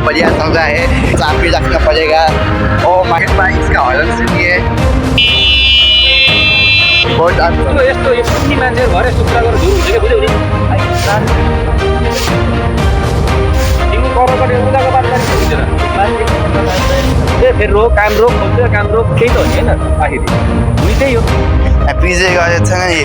बढ़िया चल रहा है, चाबी रखना पड़ेगा। ओ मार्केट में इसका हॉर्न सुनिए, बहुत अच्छा। यस्तो यो कुन्नी मान्छेहरु भरे सुक्खा गरेर झुरु हुन्छ के बुझ्यौ नि तिमी करोडको उदाको बात गर्ने बुझ्दैन ए फेरि रोक काम रोक खोज्छ काम रोक त्यही त हो नि हैन आखिर हुइ त्यही हो पिजे गरेछ नि।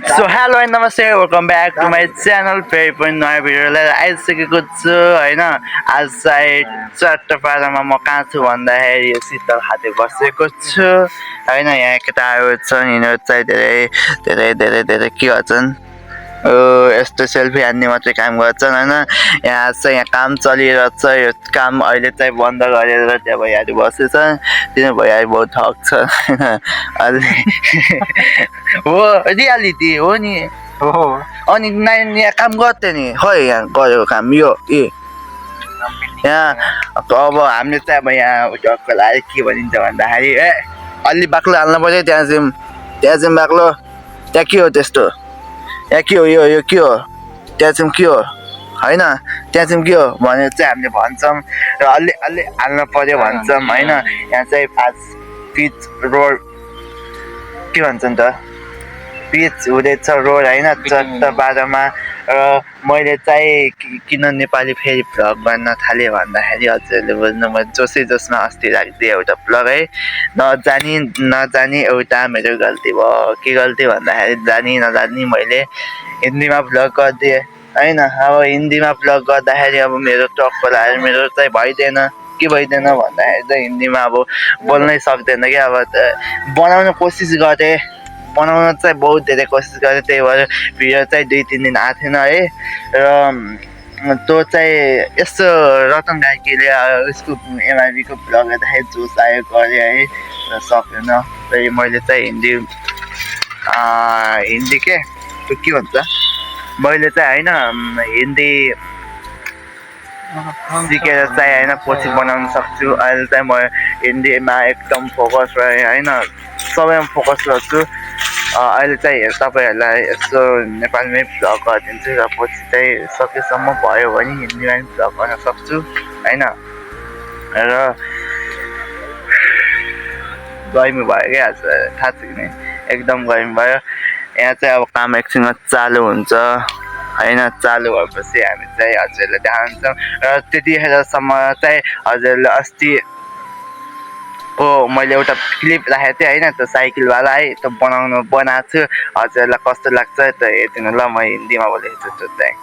So hello and namaste, welcome back to my channel. फेरि पनि नयाँ भिडियो लिएर आइसकेको छु होइन। आज चाहिँ चट्टपाडामा म कहाँ छु भन्दाखेरि यो शीतल खाते बसेको छु होइन। यहाँ केटाहरू छन्, यिनीहरू चाहिँ धेरै धेरै धेरै के भन्छन् यस्तो सेल्फी हान्ने मात्रै काम गर्छन् होइन। यहाँ चाहिँ यहाँ काम चलिरहेछ, यो काम अहिले चाहिँ बन्द गरेर त्यहाँ भइहाल्यो बसेछन्। तिनीहरू भइहाल्यो बहुत ठग्छ अहिले हो रियालिटी हो नि हो। अनि यहाँ काम गर्थ्यो नि खै यहाँ गरेको काम यो यहाँ अब हामीले चाहिँ अब यहाँ ढक्क लाग्यो के भनिन्छ भन्दाखेरि अलि बाक्लो हाल्नु पर्यो। त्यहाँ चाहिँ बाक्लो, त्यहाँ के हो त्यस्तो, यहाँ के हो यो के हो, त्यहाँ चाहिँ के हो होइन, त्यहाँ चाहिँ के हो भनेर चाहिँ हामीले भन्छौँ र अलि अलि हाल्नु पर्यो भन्छौँ होइन। यहाँ चाहिँ आज पिच रोड के भन्छन् त, पिच हुँदैछ रोड होइन चट्टपाडामा। र मैले चाहिँ किन नेपाली फेरि भ्लग गर्न थालेँ भन्दाखेरि हजुरले बुझ्नु, म जोसमा अस्ति राखिदिएँ एउटा भ्लग है। नजानी एउटा मेरो गल्ती भयो। के गल्ती भन्दाखेरि नजानी मैले हिन्दीमा भ्लग गरिदिएँ होइन। अब हिन्दीमा भ्लग गर्दाखेरि अब मेरो टक्क लाग्यो, मेरो चाहिँ भइदिएन। के भइदिएन भन्दाखेरि चाहिँ हिन्दीमा अब बोल्नै सक्दैन क्या। अब बनाउन कोसिस गरेँ, बनाउन चाहिँ बहुत धेरै कोसिस गरेँ, त्यही भएर भिडियो चाहिँ 2-3 दिन आएको थिएन है। र त्यो चाहिँ यस्तो रतन गाईले उसको एमआरबीको भ्लग हेर्दाखेरि जोस आयो गरेँ है, र सकेन। र मैले चाहिँ हिन्दी के भन्छ, मैले चाहिँ होइन हिन्दी सिकेर चाहिँ होइन पछि बनाउन सक्छु। अहिले चाहिँ म हिन्दीमा एकदम फोकस गरेँ होइन, सबैमा फोकस गर्छु। अहिले चाहिँ तपाईँहरूलाई यसो नेपालमै भ्लग गरिदिन्छु र पछि चाहिँ सकेसम्म भयो भने हिन्दीमा पनि भ्लग गर्न सक्छु होइन। र गर्मी भयो क्या आज, थाहा छ कि एकदम गर्मी भयो। यहाँ चाहिँ अब काम एकछिनमा चालु हुन्छ होइन। चालु भएपछि हामी चाहिँ हजुरहरूलाई देखाउँछौँ। र त्यतिखेरसम्म चाहिँ हजुरहरूले अस्ति मैले एउटा क्लिप राखेको थिएँ होइन, त्यो साइकलवाला है, त्यो बनाएको छु। हजुरहरूलाई कस्तो लाग्छ त हेरिदिनु ल, म हिन्दीमा बोलेको छु त्यो चाहिँ।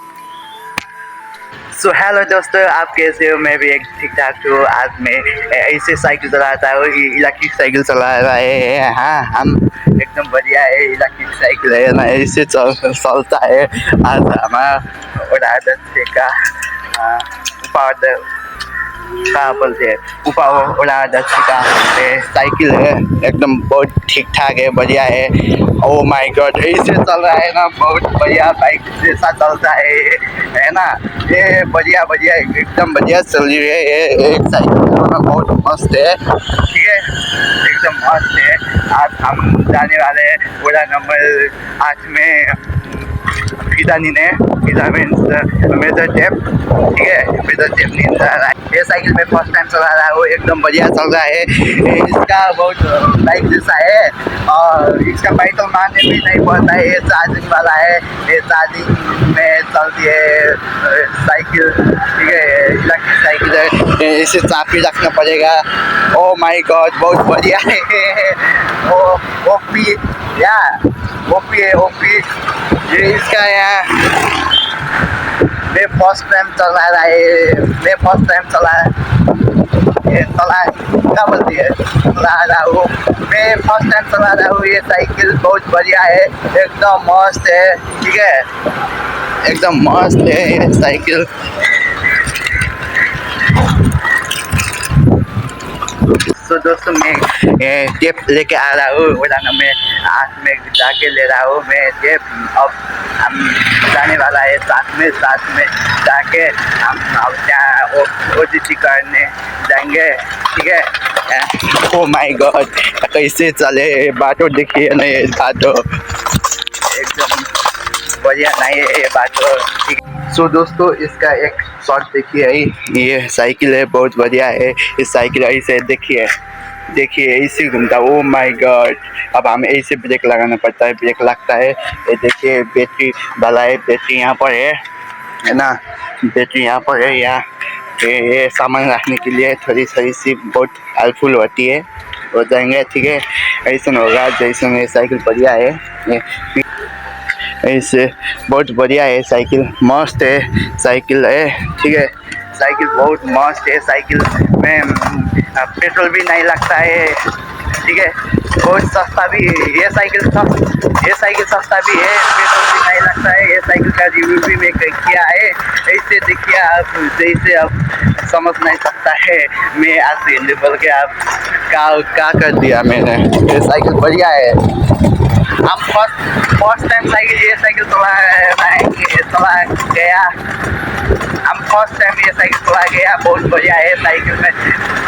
सो हेलो दोस्तों, आप कैसे हो? मैं भी एक ठीक ठाक हूँ। आज मैं ऐसे साइकिल चलाता हूँ, इलेक्ट्रिक साइकिल चला रहा है। हाँ, हम एकदम बढ़िया है, इलेक्ट्रिक साइकिल है ना, ऐसे चलता है। आज हमारा उड़ादस्ते का कहाँ बोलते हैं उड़ादस्ते का साइकिल है, एकदम बहुत ठीक ठाक है, बढ़िया है। ओ माय गॉड, ऐसे चल रहा है ना, बहुत बढ़िया बाइक जैसा चलता है ना। ये बढ़िया एकदम बढ़िया चल रही है। ये एक साइकिल बहुत मस्त है, ठीक है, एकदम मस्त है। आज हम जाने वाले हैं उड़ा नंबर 8 में फिदा मीन्स मेजर टेप, ठीक है, मेजर टेप नहीं चला रहा है। ये साइकिल में फर्स्ट टाइम चला रहा हूँ, एकदम बढ़िया चल रहा है। इसका बहुत बाइक जैसा है और इसका पेट्रोल मारने भी नहीं पड़ता है। ये चार्जिंग वाला है, ये चार्जिंग में चलती है साइकिल, ठीक है, इलेक्ट्रिक साइकिल है। इसे चाबी रखना पड़ेगा। ओ माय गॉड, बहुत बढ़िया है। ओपी ये इसका यहाँ मैं फर्स्ट टाइम चला रहा है, क्या बोलती है, चला रहा हूँ मैं, फर्स्ट टाइम चला रहा हूँ। ये साइकिल बहुत बढ़िया है, एकदम मस्त है, ठीक है, एकदम मस्त है ये साइकिल। तो दोस्तों मैं टेप लेके आ रहा हूँ, उड़ाना मैं 8 में जाके ले रहा हूँ मैं टेप। अब हम जाने वाला है साथ में जाके हम अब यहाँ OGT करने जाएंगे, ठीक है। ओ माय गॉड, कैसे चले बाटो देखिए ना, ये बाटो एकदम बढ़िया नहीं है ये बात। सो दोस्तों इसका एक शॉट देखिए, ये साइकिल है बहुत बढ़िया है। इस साइकिल ऐसे देखिए देखिए ऐसे घूमता, ओ माय गॉड। अब हमें ऐसे ब्रेक लगाना पड़ता है, ब्रेक लगता है। ये देखिए बैटरी डाला है, बैटरी यहाँ पर है ना, बैटरी यहाँ पर है। यहाँ ये सामान रखने के लिए थोड़ी थोड़ी सी बहुत हेल्पफुल होती है, हो जाएंगे ठीक है। ऐसा होगा जैसे ये साइकिल बढ़िया है, ऐसे बहुत बढ़िया है साइकिल, मस्त है साइकिल है ठीक है। साइकिल बहुत मस्त है, साइकिल में पेट्रोल भी नहीं लगता है ठीक है, बहुत सस्ता भी है ये साइकिल, ये साइकिल सस्ता भी है, पेट्रोल भी नहीं लगता है। ये साइकिल का रिव्यू भी मैं किया है, ऐसे देखिए आप, जैसे आप समझ नहीं सकता है मैं आज हिंदी बोल के आप क्या कर दिया मैंने। ये साइकिल बढ़िया है। हम फर्स्ट टाइम साइकिल ये साइकिल चला गया, हम फर्स्ट टाइम ये साइकिल चला गया, बहुत बढ़िया है साइकिल में,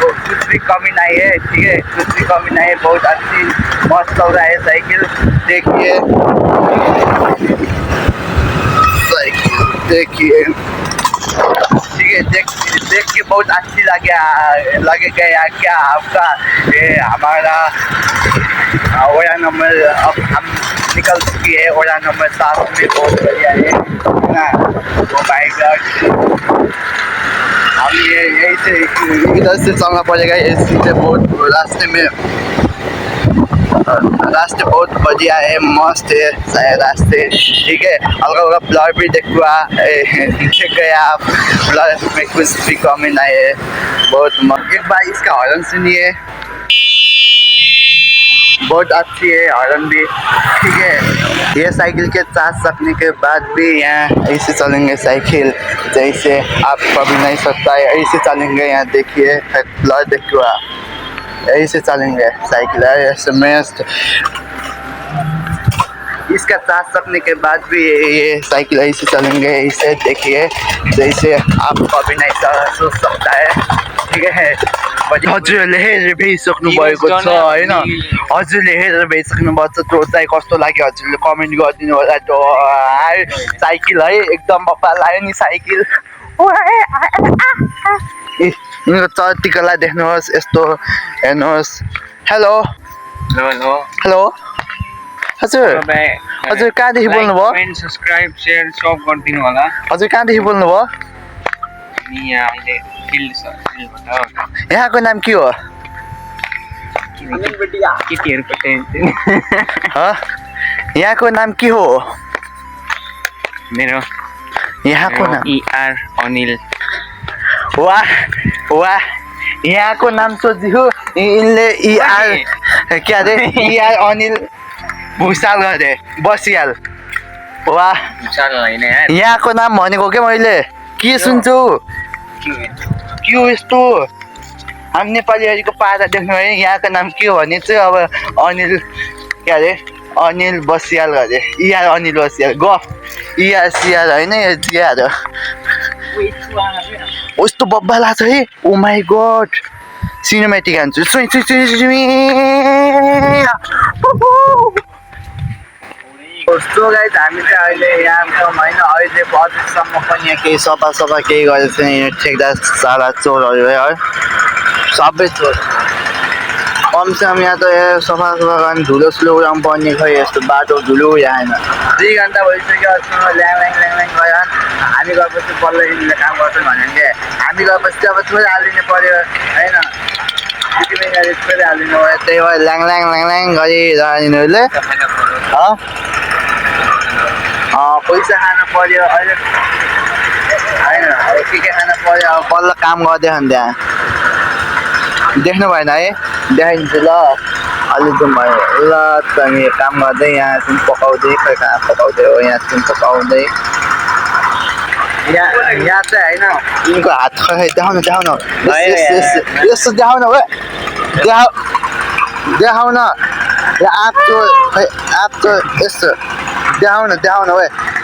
तो कुछ भी कमी नहीं है ठीक है, कुछ भी कमी नहीं है, बहुत अच्छी मस्त चल रहा है साइकिल। देखिए साइकिल देखिए ठीक है, देख के बहुत अच्छी लगे गया क्या आपका। ये हमारा ओला नंबर अब हम निकल चुकी है, ओला नंबर 7 में, बहुत बढ़िया है ना। ओ माय गॉड, हम ये यहीं से इधर से चलना पड़ेगा, ये सीधे बहुत रास्ते बहुत बढ़िया है, मस्त है रास्ते ठीक है। हल्का हल्का ब्लर भी देख गया आप, ब्लर में कुछ भी कमी नहीं है, बहुत मस्त। एक बार इसका हॉर्न सुनिए, बहुत अच्छी है हॉर्न भी ठीक है। ये साइकिल के चार्ज सकने के बाद भी यहाँ ऐसे चलेंगे साइकिल, जैसे आप कभी नहीं सकता है ऐसे चलेंगे। यहाँ देखिए ब्लर देखिए, ऐसे चलेंगे साइकिल ऐसे मस्त। इसका चार्ज सकने के बाद भी ये साइकिल ऐसे चलेंगे, इसे देखिए जैसे आप कभी नहीं सोच सकता है ठीक है। हजुरहरूले हेरेर भ्याइसक्नु भएको छ होइन, हजुरले हेरेर भ्याइसक्नु भएको छ, त्यो चाहिँ कस्तो लाग्यो हजुरले कमेन्ट गरिदिनु होला। त्यो साइकिल है एकदम बप्पा लाग्यो नि साइकिल। यिनीहरूको चर्तीकोलाई देख्नुहोस् यस्तो, हेर्नुहोस्। हेलो हेलो हेलो हजुर, हजुर कहाँदेखि बोल्नुभयो? कमेन्ट सब्स्क्राइब शेयर सब गरिदिनु होला। हजुर कहाँदेखि बोल्नुभयो? यहाँ अहिले फिल्डबाट। यहाँको नाम के हो? केटीहरूको टेन्सन। यहाँको नाम के हो? मेरो यहाँको नाम ER अनिल। वाह वाह, यहाँको नाम सोधियो यिनले ER क्या अरे ER अनिल भुसाल गरे बसियाल। वाह भुसाल होइन यार, यहाँको नाम भनेको के मैले के सुन्छु के हो यस्तो। हामी नेपालीहरूको पारा देख्नु है, यहाँको नाम के हो भने चाहिँ अब अनिल क्या अरे अनिल बसियाल गरे, ER अनिल बसियाल, गफ ER सिआर होइन यो जिआर हो। यस्तो बब्बा लाग्छ है, ओ माई गड। सिनेमेटिक हान्छु कस्तो गाइस, हामी चाहिँ अहिले यहाँ छौँ होइन, अहिले अझैसम्म पनि यहाँ केही सफा केही गरेको छैन। ठेकदार सारा चोरहरू है, सबै चोर। कमसेकम यहाँ त सफा गर्ने धुलो सुलो उडाउनु पर्ने, खै यस्तो बाटो धुलो आएन। 2 घन्टा भइसक्यो, ल्याङ गयो। हामी गएपछि बल्ल यिनीहरूले काम गर्छन् भन्यो भने हामी गएपछि अब छोरी हालिदिनु पऱ्यो होइन, छोरी हालिदिनु पऱ्यो। त्यही भएर ल्याङ गरिरह यिनीहरूले पैसा खानु पऱ्यो अहिले होइन, अब के खानु पऱ्यो, अब बल्ल काम गरिदियो भने त्यहाँ देख्नु भएन है, देखाइदिन्छु ल। अलि जाउँ भयो ल, हामी काम गर्दै यहाँ चाहिँ पकाउँदै, खै कहाँ पकाउँदै हो, यहाँ चाहिँ पकाउँदै। यहाँ चाहिँ होइन यिनको हात खै देखाउन यस्तो देखाउन हो, देखाउन आपको खै आपको यस्तो देखाउन हो,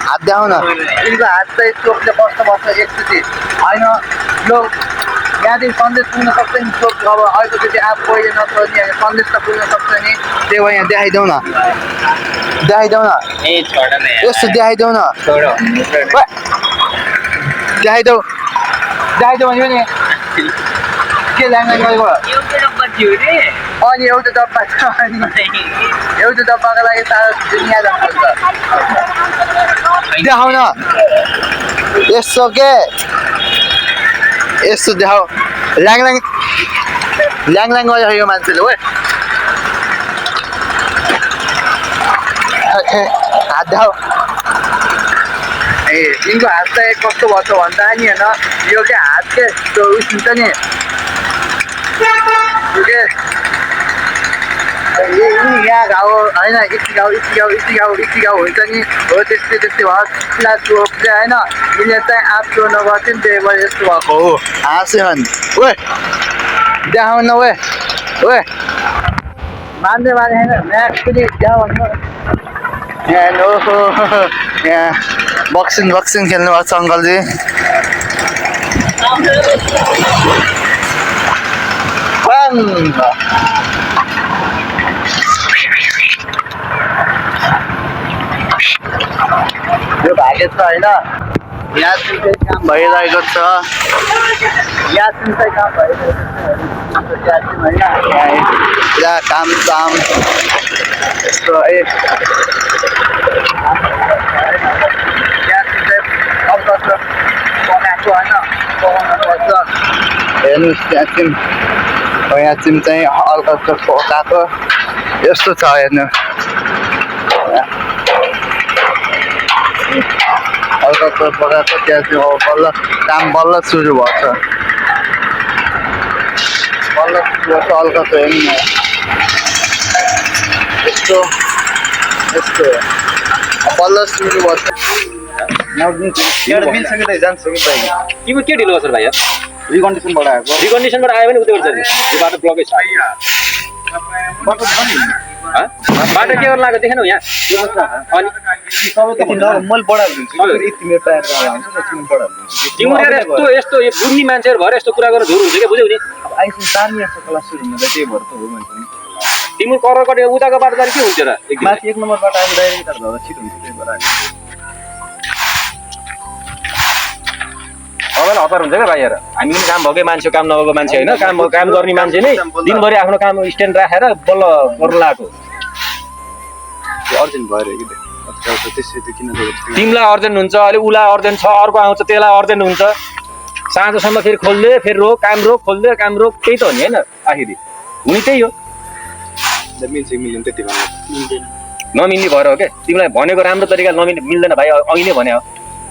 हात देखाउन। यिनको हात चाहिँ चोकले बस्छ एकचोटि होइन, यहाँदेखि सन्देश पुग्न सक्छ नि चोक अब अलिकति आफ पहिले नत्र नि सन्देश त पुग्न सक्छ नि त्यही भएर यहाँ देखाइदेऊ न यस्तो देखाइदेऊ न देखाइदेऊ भने नि के ल्याङ गरेको अनि एउटा डब्बा छ एउटा डब्बाको लागि सारा दुनियाँ जानुपर्छ देखाउन यस्तो के यस्तो देखाऊ ल्याङ गरेको यो मान्छेले हो हात देखाऊ ए यिनको हात चाहिँ कस्तो भन्छ भन्दा नि होइन यो के हात के त्यो उस हुन्छ नि यो के यहाँ घाउ होइन यति घाउ हुन्छ नि हो त्यस्तै भयो चोक चाहिँ होइन यिनीहरूले चाहिँ आफ चोर्न गर्थ्यो नि त्यही भएर यस्तो भएको हो हाँस्यो अनि ओए देखाउन ओए मान्दै होइन म्याच पनि देखाउ यहाँ बक्सिङ खेल्नु भएको छ अङ्कलजी यो भाग्य छ होइन यहाँ चाहिँ काम भइरहेको छ होइन यहाँ काम यस्तो पकाएको होइन पकाउनुपर्छ हेर्नुहोस् यहाँ चाहिँ हल्का पकाएको यस्तो छ हेर्नु हल्का पकाएको त्यहाँ चाहिँ काम बल्ल सुरु भएछ हल्का हेर्नु यस्तो बल्ल सुरु भएछ जान्छ तिम्रो के ढिलो छ भाइ रिकन्डिसनबाट आयो भने उतै हुन्छ यो बाटो ब्लकै छ बाटो के गर्नु लाग्यो देखेनौ यहाँ तिम्रो यस्तो बुझ्ने मान्छेहरू भएर यस्तो कुरा गरेर झुर हुन्छ क्या बुझ्यौ नि तिम्रो करकट उताको बाटो जाने के हुन्थ्यो र एक नम्बर बाटो आएर छिटो हुन्छ त्यही भएर सबैलाई हतार हुन्छ क्या भाइहरू हामी पनि काम भएकै मान्छे काम नभएको मान्छे होइन काम गर्ने मान्छे नै दिनभरि आफ्नो काम स्ट्यान्ड राखेर बल्ल गर्न लगाएको अर्जेन्ट भएर तिमीलाई अर्जेन्ट हुन्छ अहिले उसलाई अर्जेन्ट छ अर्को आउँछ त्यसलाई अर्जेन्ट हुन्छ साँझसम्म फेरि खोल्दे फेरि रोक काम रोक खोल्दे काम रोक त्यही त हो नि होइन आखिरी हुने त्यही हो नमिल्ने भएर हो क्या तिमीलाई भनेको राम्रो तरिकाले मिल्दैन भाइ अघि नै भने हो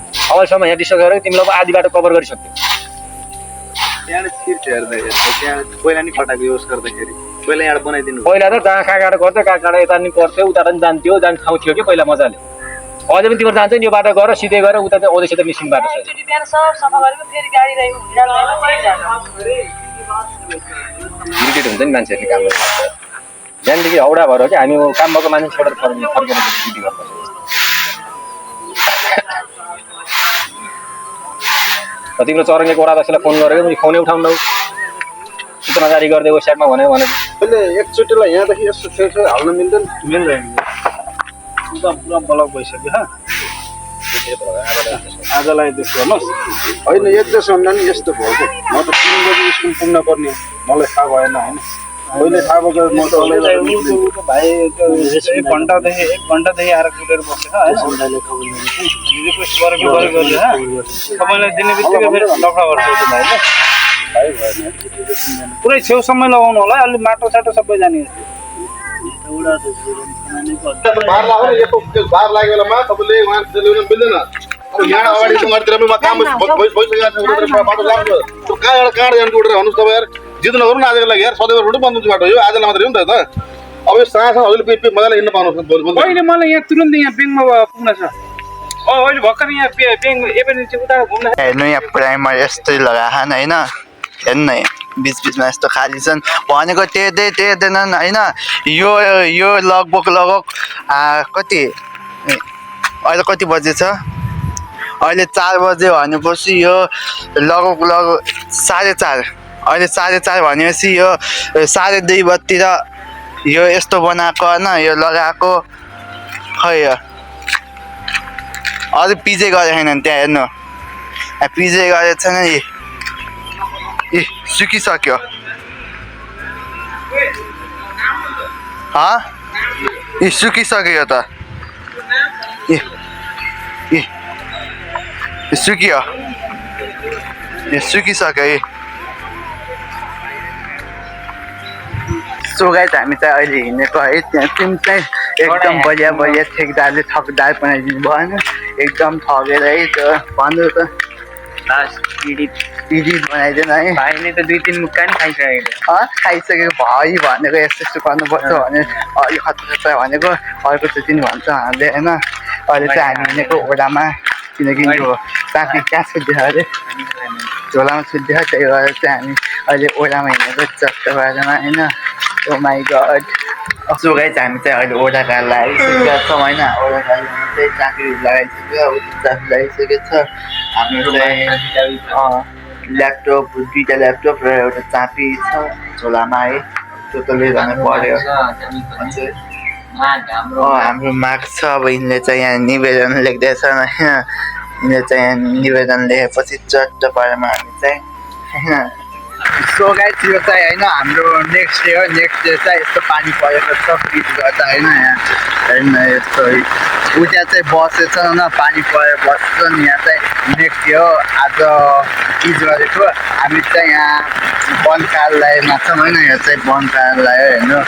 अहिलेसम्म यहाँ डिस्कस गरेर तिमीलाई अब आधी बाटो कभर गरिसक्यो पहिला त जहाँ कहाँ गाडो गर्थ्यो कहाँ यता नि गर्थ्यो उता पनि जान्थ्यो जाने ठाउँ थियो कि पहिला मजाले अझै पनि तिम्रो जान्छ नि यो बाटो गएर सिधै गएर उता चाहिँ औँदैसित निस्किने बाटो छ इरिटेट हुन्छ नि मान्छेहरूले काम गर्नु बिहानदेखि हाउडा भएर हो कि हामी काम भएको मान्छे छोडेर फर्केर ड्युटी गर्छ तिम्रो चरङ्गेको वडा अध्यक्षलाई फोन गरेको मैले फोनै उठाउनु सूचना जारी गरिदियो वेबसाइटमा भनेको अहिले एकचोटिलाई यहाँदेखि यस्तो छेउ हाल्न मिल्दैन पुरा ब्लक भइसक्यो आजलाई त्यसो हेर्नुहोस् होइन एक देश भन्दा नि यस्तो भयो कि म त 3 बजी स्कुल पुग्न पर्ने मलाई थाहा भएन होइन अहिले थाहा भयो म त भाइ 1 घन्टादेखि आएर कुटेर बसेछ रिक्वेस्ट गरेको तपाईँलाई दिने बित्तिकै फेरि लफडा गर्छ भाइले पुरै छेउसम्म लगाउनु होला अलि माटो साटो सबै जाने बार लाग्यो बेलामा तपाईँले उहाँ ल्याउन मिल्दैन यहाँ अगाडि सँगतिर पनि काम भइसकेको छ बाटो लाग्छ कहाँबाट जानु उठेर भन्नुहोस् तपाईँ जित्नु गरौँ न आजको लागि यार सधैँ रोटी बन्द हुन्छ बाटो यो आजलाई मात्रै हो नि त अब यो साँझ हजुरले मजाले हिँड्न पाउनु अहिले मलाई यहाँ तुरन्त यहाँ ब्याङ्कमा पुग्न छ अहिले भर्खर यहाँ ब्याङ्क एमर्जेन्सी उता घुम्न हेर्नु यहाँ प्राइमर यस्तै लगाएन होइन हेर्नु न बिचमा यस्तो खाली छन् भनेको टेर्दैनन् होइन यो लगभग कति अहिले कति बजे छ अहिले 4 बजे भनेपछि यो लगभग 4:30 अहिले 4:30 भनेपछि यो 2:30 बजीतिर यो यस्तो बनाएको होइन यो लगाएको खै यो अझै पिजे गरेको छैन त्यहाँ हेर्नु पिजे गरेको छैन यी सुकिसक्यो यी सुकिसक्यो यो त सुकियो यो सुकिसक्यो यी सो गाइस हामी चाहिँ अहिले हिँडेको है त्यहाँ चाहिँ एकदम बढिया बढिया ठेकदारले ठकदार बनाइदिनु भएन एकदम ठगेर है त्यो भन्नु त पीडित बनाइदिएन है भाइले त 2-3 मुक्का नि खाइसकेको खाइसकेको भाइ भनेको यस्तो यस्तो गर्नुपर्छ भने अलिक खतरा भनेको अर्को चाहिँ भन्छ हामीले होइन अहिले चाहिँ हामी हिँडेको ओडामा किनकि यो साथी कहाँ छुट्दियो अरे झोलामा छुट्दियो त्यही भएर चाहिँ हामी अहिले ओडामा हिँडेको चट्ट बाटोमा होइन ओ माई गड सो गाइस हामी चाहिँ अहिले ओडा कार लगाइसकेका छौँ होइन ओडा कार चाहिँ चाकरी लगाइसक्यो चाकरी लगाइसकेको छ हाम्रो चाहिँ ल्यापटप 2टा ल्यापटप र एउटा चापी छ झोलामा है टोटली जानु पर्यो हाम्रो माग छ अब यिनले चाहिँ यहाँ निवेदन लेख्दैछ होइन यिनले चाहिँ यहाँ निवेदन लेखेपछि चट्ट पारेमा हामी चाहिँ होइन सो गाइस यो चाहिँ होइन हाम्रो नेक्स्ट डे हो नेक्स्ट डे चाहिँ यस्तो पानी परेको छ पिच गर्दा होइन यहाँ होइन यस्तो उता चाहिँ बसेछ न पानी परेर बस्छ नि यहाँ चाहिँ नेक्स्ट डे हो आज पिच गरेको हामी चाहिँ यहाँ वन कार्यालयमा छौँ होइन यो चाहिँ वन कार्यालय हेर्नु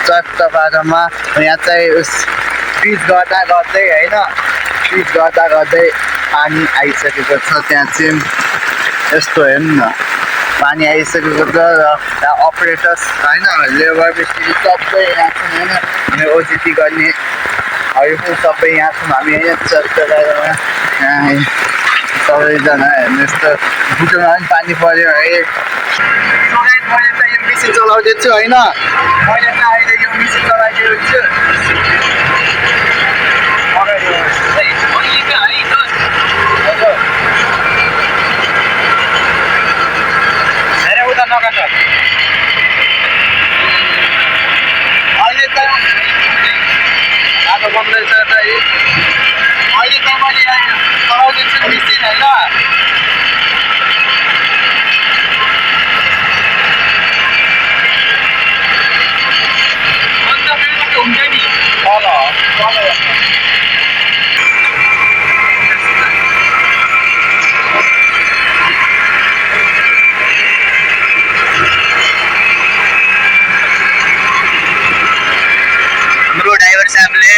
चट्ट बाटोमा यहाँ चाहिँ उस पिच गर्दा गर्दै होइन पिच गर्दा गर्दै पानी आइसकेको छ त्यहाँ चाहिँ यस्तो हेर्नु न पानी आइसकेको छ र त्यहाँ अपरेटर्स होइन लेबर मिस्त्री सबै यहाँ छौँ होइन ओजिटी गर्नेहरू पनि सबै यहाँ छौँ हामी होइन चट्ट बाटोमा यहाँ सबैजना हेर्नु यस्तो बुटोमा पनि पानी पऱ्यो है मैले चाहिँ यो मिसिन चलाउँदैछु होइन मैले चाहिँ अहिले यो मिसिन चलाइदिएको छु अहिले चाहिँ बाटो बन्दैछ अहिले चाहिँ मैले चलाउँदैछु मिसिन होइन हुन्छ नि हाम्रो ड्राइभर साहबले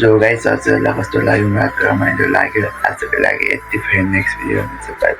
सो गाइस हजुरहरूलाई कस्तो लाग्यो मलाई रमाइलो लाग्यो आजको लागि यति फेरि नेक्स्ट भिडियो हुन्छ बाइ बाइ